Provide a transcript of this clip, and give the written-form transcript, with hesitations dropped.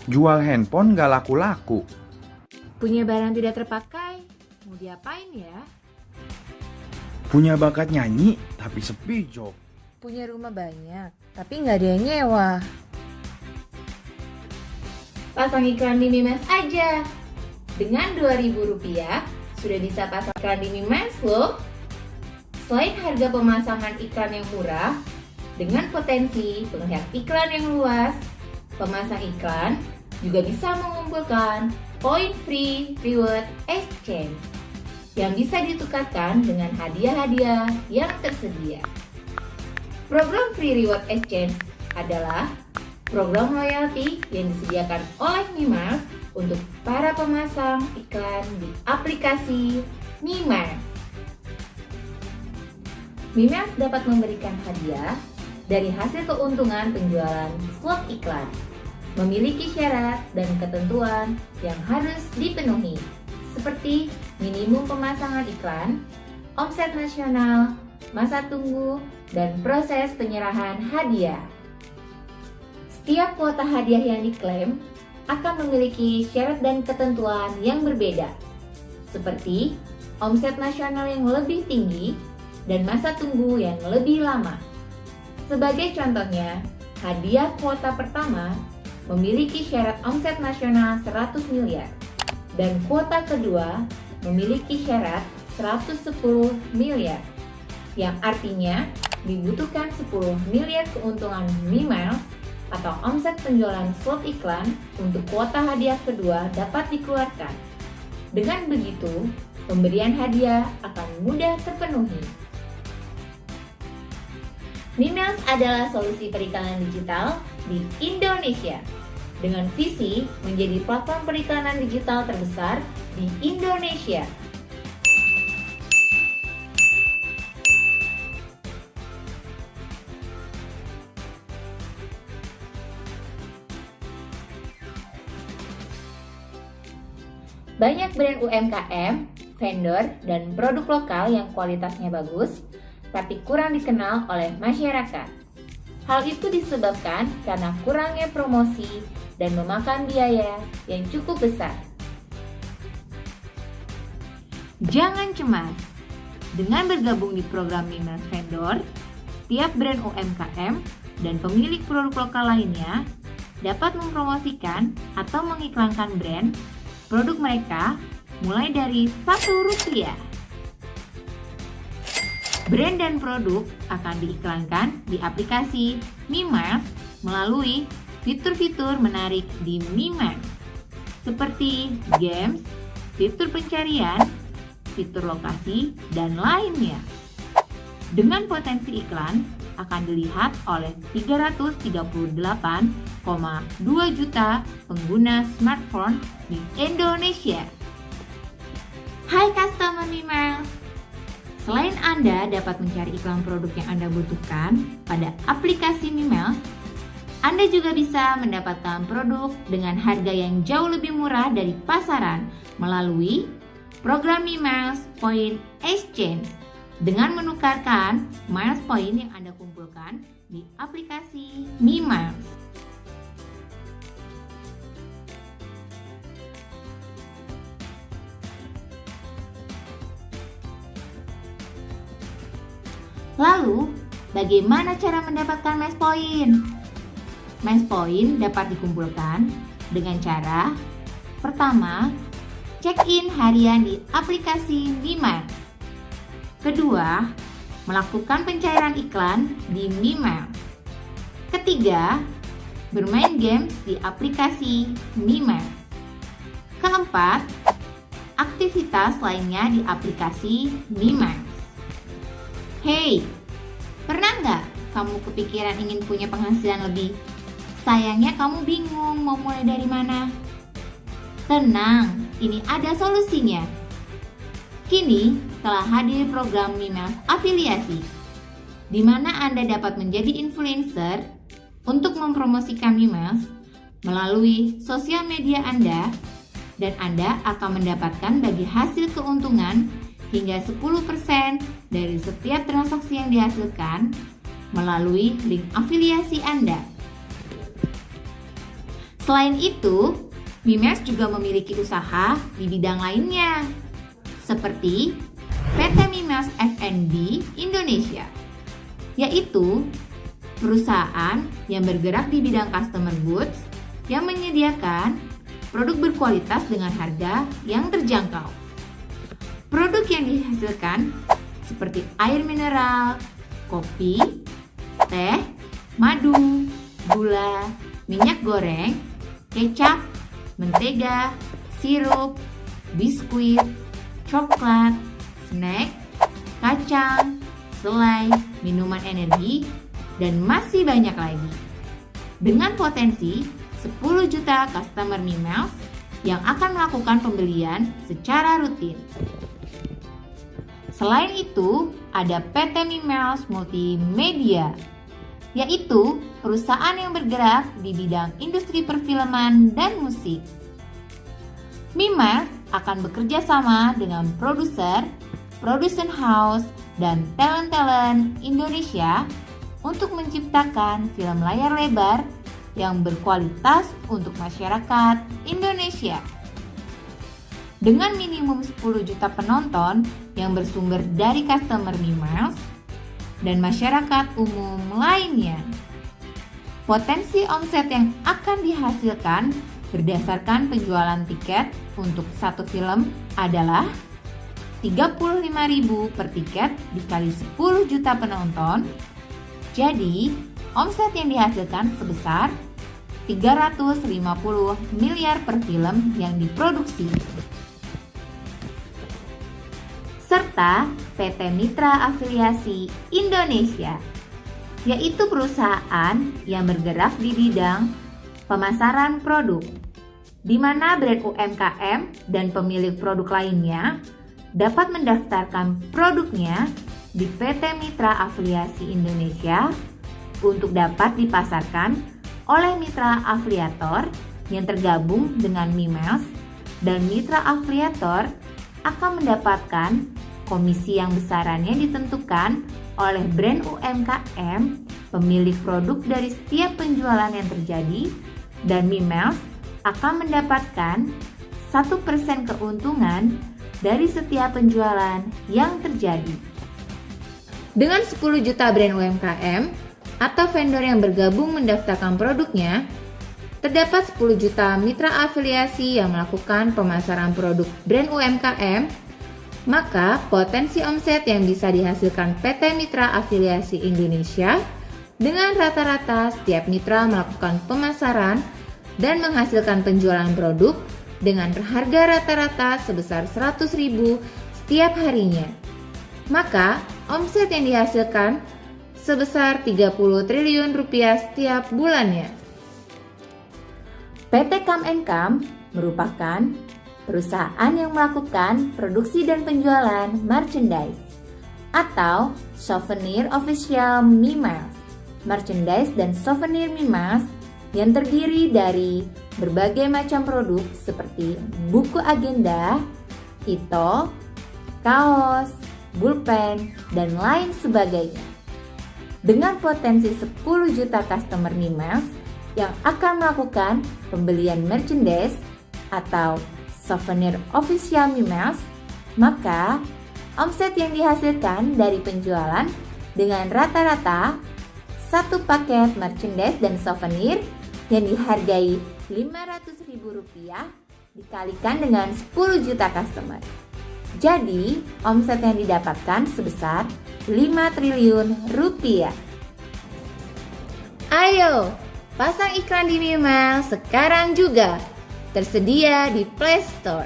Jual handphone gak laku-laku. Punya barang tidak terpakai, mau diapain ya? Punya bakat nyanyi, tapi sepi job. Punya rumah banyak, tapi nggak ada yang nyewa. Pasang iklan di Mimiles aja. Dengan Rp2.000 sudah bisa pasang iklan di Mimiles loh. Selain harga pemasangan iklan yang murah, dengan potensi penglihat iklan yang luas, pemasang iklan juga bisa mengumpulkan poin free reward exchange yang bisa ditukarkan dengan hadiah-hadiah yang tersedia. Program free reward exchange adalah program loyalty yang disediakan oleh Mimiles untuk para pemasang iklan di aplikasi Mimiles. Mimiles dapat memberikan hadiah dari hasil keuntungan penjualan slot iklan. Memiliki syarat dan ketentuan yang harus dipenuhi, seperti minimum pemasangan iklan, omset nasional, masa tunggu, dan proses penyerahan hadiah. Setiap kuota hadiah yang diklaim akan memiliki syarat dan ketentuan yang berbeda, seperti omset nasional yang lebih tinggi dan masa tunggu yang lebih lama. Sebagai contohnya, hadiah kuota pertama memiliki syarat omset nasional 100 miliar dan kuota kedua memiliki syarat 110 miliar, yang artinya dibutuhkan 10 miliar keuntungan Mimiles atau omset penjualan slot iklan untuk kuota hadiah kedua dapat dikeluarkan. Dengan begitu, pemberian hadiah akan mudah terpenuhi. Mimiles adalah solusi periklanan digital di Indonesia dengan visi menjadi platform periklanan digital terbesar di Indonesia. Banyak brand UMKM, vendor, dan produk lokal yang kualitasnya bagus, tapi kurang dikenal oleh masyarakat. Hal itu disebabkan karena kurangnya promosi dan memakan biaya yang cukup besar. Jangan cemas, dengan bergabung di program Mimiles Vendor, setiap brand UMKM dan pemilik produk lokal lainnya dapat mempromosikan atau mengiklankan brand produk mereka mulai dari Rp1. Brand dan produk akan diiklankan di aplikasi Mimiles melalui fitur-fitur menarik di Mimiles, seperti games, fitur pencarian, fitur lokasi, dan lainnya. Dengan potensi iklan akan dilihat oleh 338,2 juta pengguna smartphone di Indonesia. Hai customer Mimiles! Selain Anda dapat mencari iklan produk yang Anda butuhkan pada aplikasi Mimiles, Anda juga bisa mendapatkan produk dengan harga yang jauh lebih murah dari pasaran melalui program Mimiles Point Exchange dengan menukarkan miles point yang Anda kumpulkan di aplikasi Mimiles. Lalu, bagaimana cara mendapatkan miles point? Miles point dapat dikumpulkan dengan cara pertama, check-in harian di aplikasi Mimiles. Kedua, melakukan pencairan iklan di Mimiles. Ketiga, bermain games di aplikasi Mimiles. Keempat, aktivitas lainnya di aplikasi Mimiles. Hey, pernah nggak kamu kepikiran ingin punya penghasilan lebih? Sayangnya kamu bingung mau mulai dari mana. Tenang, ini ada solusinya. Kini telah hadir program Mimiles Afiliasi, di mana Anda dapat menjadi influencer untuk mempromosikan Mimiles melalui sosial media Anda, dan Anda akan mendapatkan bagi hasil keuntungan hingga 10% dari setiap transaksi yang dihasilkan melalui link afiliasi Anda. Selain itu, Mimiles juga memiliki usaha di bidang lainnya, seperti PT Mimiles F&B Indonesia, yaitu perusahaan yang bergerak di bidang customer goods yang menyediakan produk berkualitas dengan harga yang terjangkau. Produk yang dihasilkan seperti air mineral, kopi, teh, madu, gula, minyak goreng, kecap, mentega, sirup, biskuit, coklat, snack, kacang, selai, minuman energi, dan masih banyak lagi. Dengan potensi 10 juta customer Mimiles yang akan melakukan pembelian secara rutin. Selain itu, ada PT Mimiles Multimedia, yaitu perusahaan yang bergerak di bidang industri perfilman dan musik. Mimiles akan bekerja sama dengan produser, production house, dan talent-talent Indonesia untuk menciptakan film layar lebar yang berkualitas untuk masyarakat Indonesia. Dengan minimum 10 juta penonton yang bersumber dari customer Mimiles dan masyarakat umum lainnya. Potensi omset yang akan dihasilkan berdasarkan penjualan tiket untuk satu film adalah 35.000 per tiket dikali 10 juta penonton. Jadi, omset yang dihasilkan sebesar 350 miliar per film yang diproduksi. Serta PT Mitra Afiliasi Indonesia, yaitu perusahaan yang bergerak di bidang pemasaran produk, di mana brand UMKM dan pemilik produk lainnya dapat mendaftarkan produknya di PT Mitra Afiliasi Indonesia untuk dapat dipasarkan oleh mitra afiliator yang tergabung dengan Mimiles, dan mitra afiliator akan mendapatkan komisi yang besarannya ditentukan oleh brand UMKM pemilik produk dari setiap penjualan yang terjadi, dan Mimiles akan mendapatkan 1% keuntungan dari setiap penjualan yang terjadi. Dengan 10 juta brand UMKM atau vendor yang bergabung mendaftarkan produknya, terdapat 10 juta mitra afiliasi yang melakukan pemasaran produk brand UMKM, maka potensi omset yang bisa dihasilkan PT Mitra Afiliasi Indonesia dengan rata-rata setiap mitra melakukan pemasaran dan menghasilkan penjualan produk dengan harga rata-rata sebesar 100.000 setiap harinya. Maka omset yang dihasilkan sebesar 30 triliun rupiah setiap bulannya. PT Come & Come merupakan perusahaan yang melakukan produksi dan penjualan merchandise atau souvenir official Mimiles. Merchandise dan souvenir Mimiles yang terdiri dari berbagai macam produk seperti buku agenda, ito, kaos, pulpen, dan lain sebagainya. Dengan potensi 10 juta customer Mimiles yang akan melakukan pembelian merchandise atau souvenir official Mimiles, maka omset yang dihasilkan dari penjualan dengan rata-rata satu paket merchandise dan souvenir yang dihargai Rp500.000 dikalikan dengan 10 juta customer. Jadi, omset yang didapatkan sebesar 5 triliun rupiah. Ayo, pasang iklan di Mimiles sekarang juga. Tersedia di Play Store.